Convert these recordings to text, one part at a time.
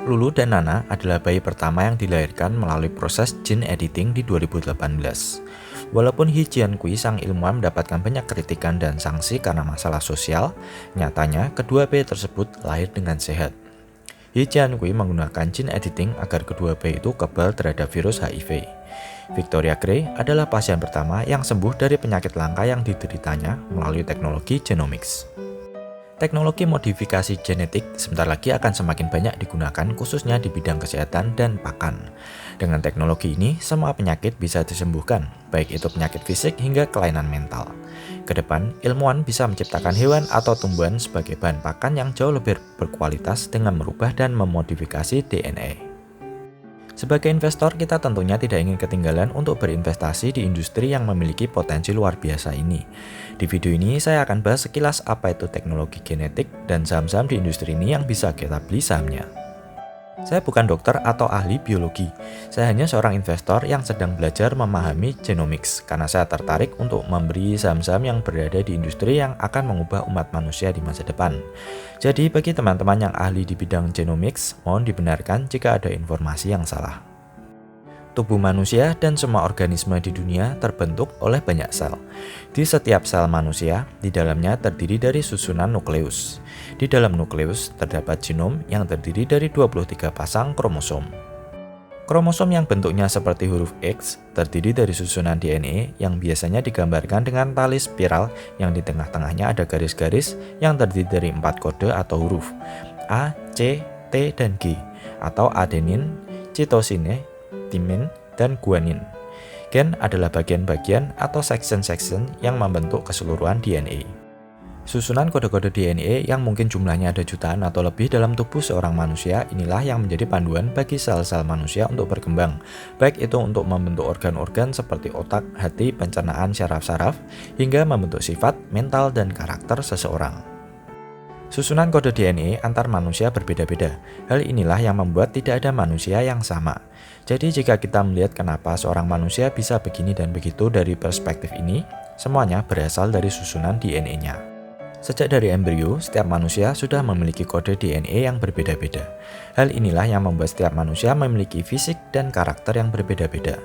Lulu dan Nana adalah bayi pertama yang dilahirkan melalui proses gene editing di 2018. Walaupun He Jiankui sang ilmuwan mendapatkan banyak kritikan dan sanksi karena masalah sosial, nyatanya kedua bayi tersebut lahir dengan sehat. He Jiankui menggunakan gene editing agar kedua bayi itu kebal terhadap virus HIV. Victoria Gray adalah pasien pertama yang sembuh dari penyakit langka yang dideritanya melalui teknologi genomics. Teknologi modifikasi genetik sebentar lagi akan semakin banyak digunakan khususnya di bidang kesehatan dan pakan. Dengan teknologi ini, semua penyakit bisa disembuhkan, baik itu penyakit fisik hingga kelainan mental. Kedepan, ilmuwan bisa menciptakan hewan atau tumbuhan sebagai bahan pakan yang jauh lebih berkualitas dengan merubah dan memodifikasi DNA. Sebagai investor, kita tentunya tidak ingin ketinggalan untuk berinvestasi di industri yang memiliki potensi luar biasa ini. Di video ini, saya akan bahas sekilas apa itu teknologi genetik dan saham-saham di industri ini yang bisa kita beli sahamnya. Saya bukan dokter atau ahli biologi, saya hanya seorang investor yang sedang belajar memahami genomics karena saya tertarik untuk memberi saham-saham yang berada di industri yang akan mengubah umat manusia di masa depan. Jadi bagi teman-teman yang ahli di bidang genomics, mohon dibenarkan jika ada informasi yang salah. Tubuh manusia dan semua organisme di dunia terbentuk oleh banyak sel. Di setiap sel manusia, di dalamnya terdiri dari susunan nukleus. Di dalam nukleus terdapat genom yang terdiri dari 23 pasang kromosom. Kromosom yang bentuknya seperti huruf X terdiri dari susunan DNA yang biasanya digambarkan dengan tali spiral yang di tengah-tengahnya ada garis-garis yang terdiri dari 4 kode atau huruf A, C, T, dan G atau adenin, citosine, timin, dan guanin. Gen adalah bagian-bagian atau section-section yang membentuk keseluruhan DNA. Susunan kode-kode DNA yang mungkin jumlahnya ada jutaan atau lebih dalam tubuh seorang manusia inilah yang menjadi panduan bagi sel-sel manusia untuk berkembang, baik itu untuk membentuk organ-organ seperti otak, hati, pencernaan, syaraf-syaraf, hingga membentuk sifat, mental, dan karakter seseorang. Susunan kode DNA antar manusia berbeda-beda. Hal inilah yang membuat tidak ada manusia yang sama. Jadi jika kita melihat kenapa seorang manusia bisa begini dan begitu dari perspektif ini, semuanya berasal dari susunan DNA-nya. Sejak dari embrio, setiap manusia sudah memiliki kode DNA yang berbeda-beda. Hal inilah yang membuat setiap manusia memiliki fisik dan karakter yang berbeda-beda.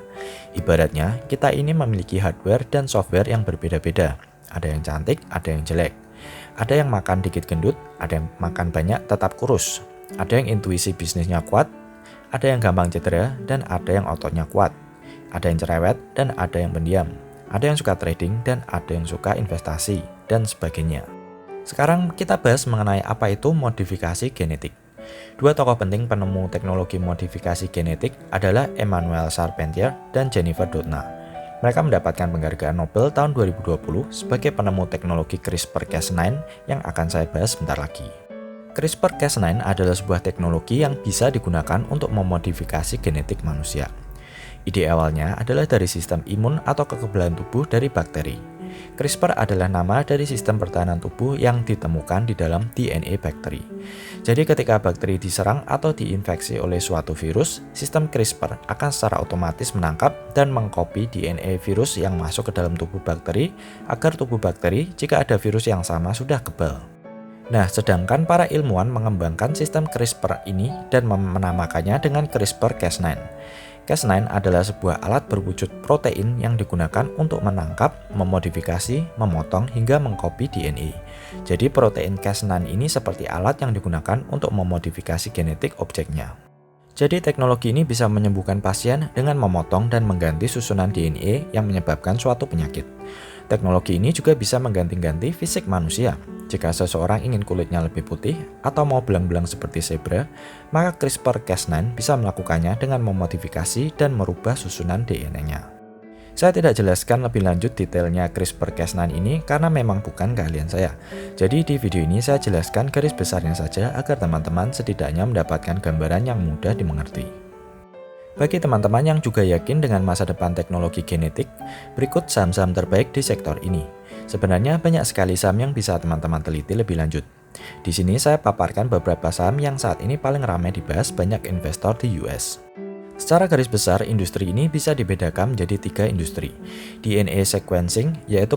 Ibaratnya, kita ini memiliki hardware dan software yang berbeda-beda. Ada yang cantik, ada yang jelek. Ada yang makan dikit gendut, ada yang makan banyak tetap kurus. Ada yang intuisi bisnisnya kuat, ada yang gampang cedera, dan ada yang ototnya kuat. Ada yang cerewet, dan ada yang pendiam. Ada yang suka trading, dan ada yang suka investasi, dan sebagainya. Sekarang kita bahas mengenai apa itu modifikasi genetik. Dua tokoh penting penemu teknologi modifikasi genetik adalah Emmanuel Charpentier dan Jennifer Doudna. Mereka mendapatkan penghargaan Nobel tahun 2020 sebagai penemu teknologi CRISPR-Cas9 yang akan saya bahas sebentar lagi. CRISPR-Cas9 adalah sebuah teknologi yang bisa digunakan untuk memodifikasi genetik manusia. Ide awalnya adalah dari sistem imun atau kekebalan tubuh dari bakteri. CRISPR adalah nama dari sistem pertahanan tubuh yang ditemukan di dalam DNA bakteri. Jadi ketika bakteri diserang atau diinfeksi oleh suatu virus, sistem CRISPR akan secara otomatis menangkap dan mengcopy DNA virus yang masuk ke dalam tubuh bakteri agar tubuh bakteri jika ada virus yang sama sudah kebal. Nah, sedangkan para ilmuwan mengembangkan sistem CRISPR ini dan menamakannya dengan CRISPR-Cas9. Cas9 adalah sebuah alat berwujud protein yang digunakan untuk menangkap, memodifikasi, memotong, hingga mengcopy DNA. Jadi protein Cas9 ini seperti alat yang digunakan untuk memodifikasi genetik objeknya. Jadi teknologi ini bisa menyembuhkan pasien dengan memotong dan mengganti susunan DNA yang menyebabkan suatu penyakit. Teknologi ini juga bisa mengganti-ganti fisik manusia. Jika seseorang ingin kulitnya lebih putih atau mau belang-belang seperti zebra, maka CRISPR-Cas9 bisa melakukannya dengan memodifikasi dan merubah susunan DNA-nya. Saya tidak jelaskan lebih lanjut detailnya CRISPR-Cas9 ini karena memang bukan keahlian saya. Jadi di video ini saya jelaskan garis besarnya saja agar teman-teman setidaknya mendapatkan gambaran yang mudah dimengerti. Bagi teman-teman yang juga yakin dengan masa depan teknologi genetik, berikut saham-saham terbaik di sektor ini. Sebenarnya banyak sekali saham yang bisa teman-teman teliti lebih lanjut. Di sini saya paparkan beberapa saham yang saat ini paling ramai dibahas banyak investor di US. Secara garis besar, industri ini bisa dibedakan menjadi 3 industri. DNA sequencing, yaitu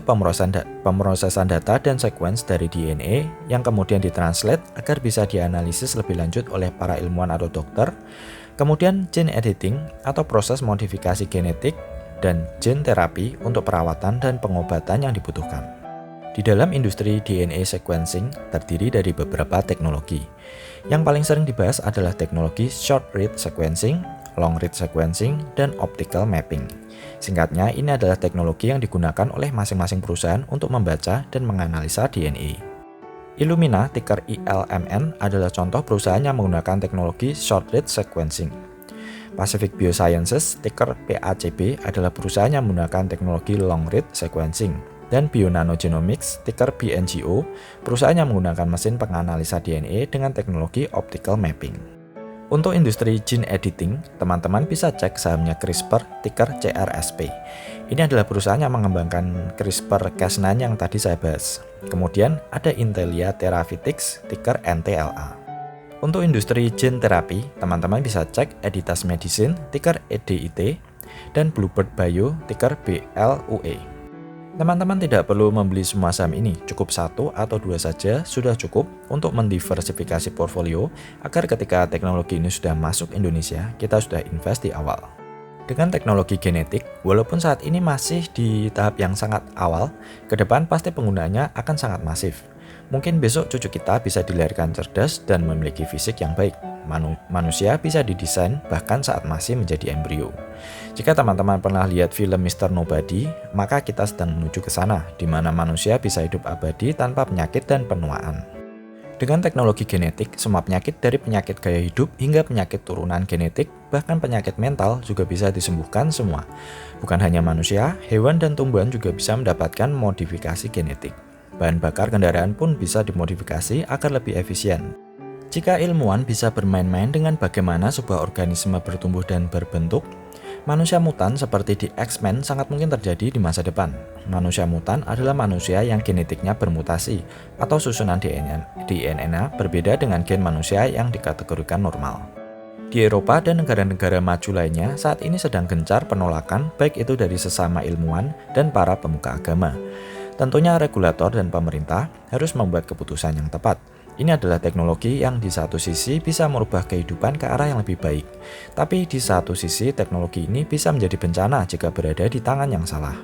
pemrosesan data dan sequence dari DNA yang kemudian ditranslate agar bisa dianalisis lebih lanjut oleh para ilmuwan atau dokter. Kemudian gene editing atau proses modifikasi genetik, dan gene terapi untuk perawatan dan pengobatan yang dibutuhkan. Di dalam industri DNA sequencing terdiri dari beberapa teknologi. Yang paling sering dibahas adalah teknologi short read sequencing, long read sequencing, dan optical mapping. Singkatnya, ini adalah teknologi yang digunakan oleh masing-masing perusahaan untuk membaca dan menganalisa DNA. Illumina, ticker ILMN, adalah contoh perusahaan yang menggunakan teknologi short read sequencing. Pacific Biosciences, ticker PACB, adalah perusahaan yang menggunakan teknologi long read sequencing. Dan Bionanogenomics, ticker BNGO, perusahaan yang menggunakan mesin penganalisa DNA dengan teknologi optical mapping. Untuk industri gene editing, teman-teman bisa cek sahamnya CRISPR, ticker CRSP. Ini adalah perusahaan yang mengembangkan CRISPR-Cas9 yang tadi saya bahas. Kemudian ada Intellia Therapeutics, ticker NTLA. Untuk industri gene terapi, teman-teman bisa cek Editas Medicine, ticker EDIT, dan Bluebird Bio, ticker BLUE. Teman-teman tidak perlu membeli semua saham ini, cukup 1 atau 2 saja sudah cukup untuk mendiversifikasi portfolio agar ketika teknologi ini sudah masuk Indonesia, kita sudah invest di awal. Dengan teknologi genetik, walaupun saat ini masih di tahap yang sangat awal, ke depan pasti penggunaannya akan sangat masif. Mungkin besok cucu kita bisa dilahirkan cerdas dan memiliki fisik yang baik. Manusia bisa didesain bahkan saat masih menjadi embrio. Jika teman-teman pernah lihat film Mr. Nobody, maka kita sedang menuju ke sana, di mana manusia bisa hidup abadi tanpa penyakit dan penuaan. Dengan teknologi genetik, semua penyakit dari penyakit gaya hidup hingga penyakit turunan genetik, bahkan penyakit mental juga bisa disembuhkan semua. Bukan hanya manusia, hewan dan tumbuhan juga bisa mendapatkan modifikasi genetik. Bahan bakar kendaraan pun bisa dimodifikasi agar lebih efisien. Jika ilmuwan bisa bermain-main dengan bagaimana sebuah organisme bertumbuh dan berbentuk, manusia mutan seperti di X-Men sangat mungkin terjadi di masa depan. Manusia mutan adalah manusia yang genetiknya bermutasi atau susunan DNA berbeda dengan gen manusia yang dikategorikan normal. Di Eropa dan negara-negara maju lainnya saat ini sedang gencar penolakan baik itu dari sesama ilmuwan dan para pemuka agama. Tentunya regulator dan pemerintah harus membuat keputusan yang tepat. Ini adalah teknologi yang di satu sisi bisa merubah kehidupan ke arah yang lebih baik. Tapi di satu sisi teknologi ini bisa menjadi bencana jika berada di tangan yang salah.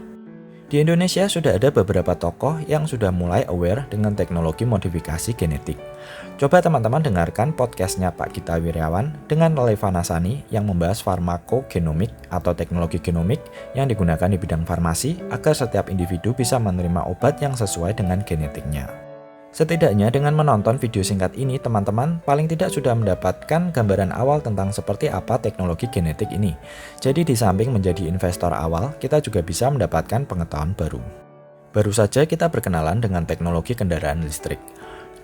Di Indonesia sudah ada beberapa tokoh yang sudah mulai aware dengan teknologi modifikasi genetik. Coba teman-teman dengarkan podcastnya Pak Gita Wirjawan dengan Leva Nasani yang membahas farmakogenomik atau teknologi genomik yang digunakan di bidang farmasi agar setiap individu bisa menerima obat yang sesuai dengan genetiknya. Setidaknya dengan menonton video singkat ini, teman-teman paling tidak sudah mendapatkan gambaran awal tentang seperti apa teknologi genetik ini. Jadi di samping menjadi investor awal, kita juga bisa mendapatkan pengetahuan baru. Baru saja kita berkenalan dengan teknologi kendaraan listrik,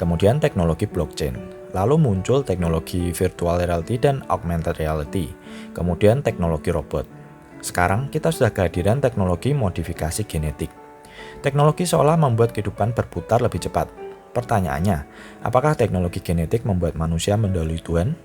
kemudian teknologi blockchain, lalu muncul teknologi virtual reality dan augmented reality, kemudian teknologi robot. Sekarang kita sudah kehadiran teknologi modifikasi genetik. Teknologi seolah membuat kehidupan berputar lebih cepat. Pertanyaannya, apakah teknologi genetik membuat manusia mendahului Tuhan?